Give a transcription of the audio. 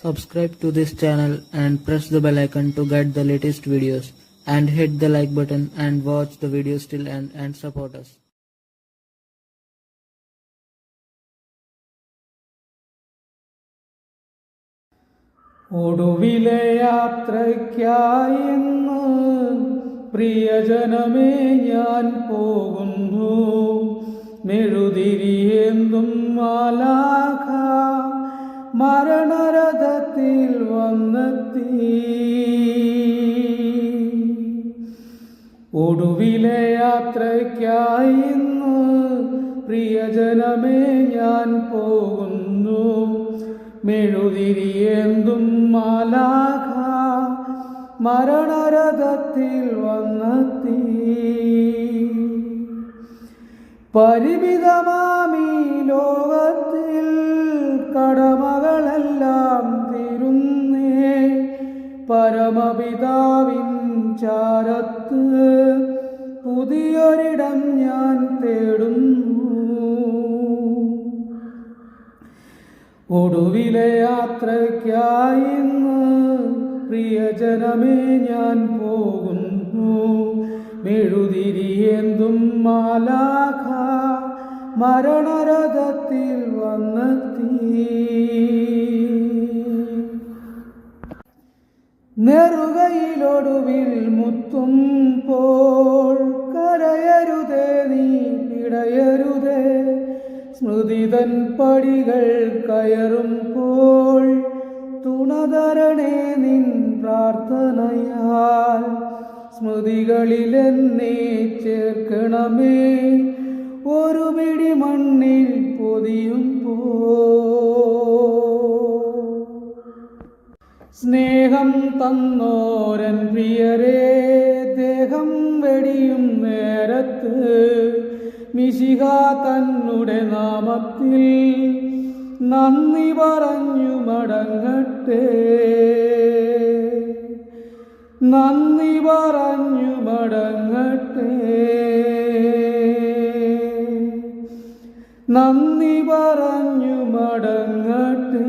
Subscribe to this channel and press the bell icon to get the latest videos, and hit the like button and watch the videos till end and support us. ഒടുവിലെ യാത്രയ്ക്കായിന്ന് പ്രിയജനമേ ഞാൻ പോകുന്നു. മെഴുതിരിയേന്തും മാലാഖ മരണരഥത്തിൽ വന്നെത്തി. ഒടുവിലെ യാത്രയ്ക്കായിന്ന് പ്രിയജനമേ ഞാൻ പോകുന്നു. മെഴുതിരിയേന്തും മാലാഖ മരണരഥത്തിൽ വന്നെത്തി. പരിമിതമാമീ ലോകത്തിൽ കടമകളെല്ലാം തീരുന്നേ. പരമപിതാവിൻ ചാരത്ത് പുതിയൊരിടം ഞാൻ തേടുന്നു. ഒടുവിലെ യാത്രയ്ക്കായിന്ന് പ്രിയജനമേ ഞാൻ പോകുന്നു. മെഴുതിരിയേന്തും മാലാഖ മരണരഥത്തിൽ വന്നെത്തി. നെറുകയിലൊടുവിൽ മുത്തുമ്പോൾ കരയരുതേ നീ പിടയരുതേ. സ്മൃതിതൻ പടികൾ കയറുമ്പോൾ തുണതരണേ നിൻ പ്രാർത്ഥനയാൽ. സ്മൃതികളിലെന്നെ ചേർക്കണമേ ഒരു പിടി മണ്ണിൽ പൊതിയുമ്പോ. സ്നേഹം തന്നോരൻ പ്രിയരേ ദേഹം വെടിയും നേരത്ത് മിശിഹ തന്നുടെ നാമത്തിൽ നന്ദി പറഞ്ഞു മടങ്ങട്ടെ. നന്ദി പറഞ്ഞു മടങ്ങട്ടെ. നന്ദി പറഞ്ഞു മടങ്ങട്ടെ.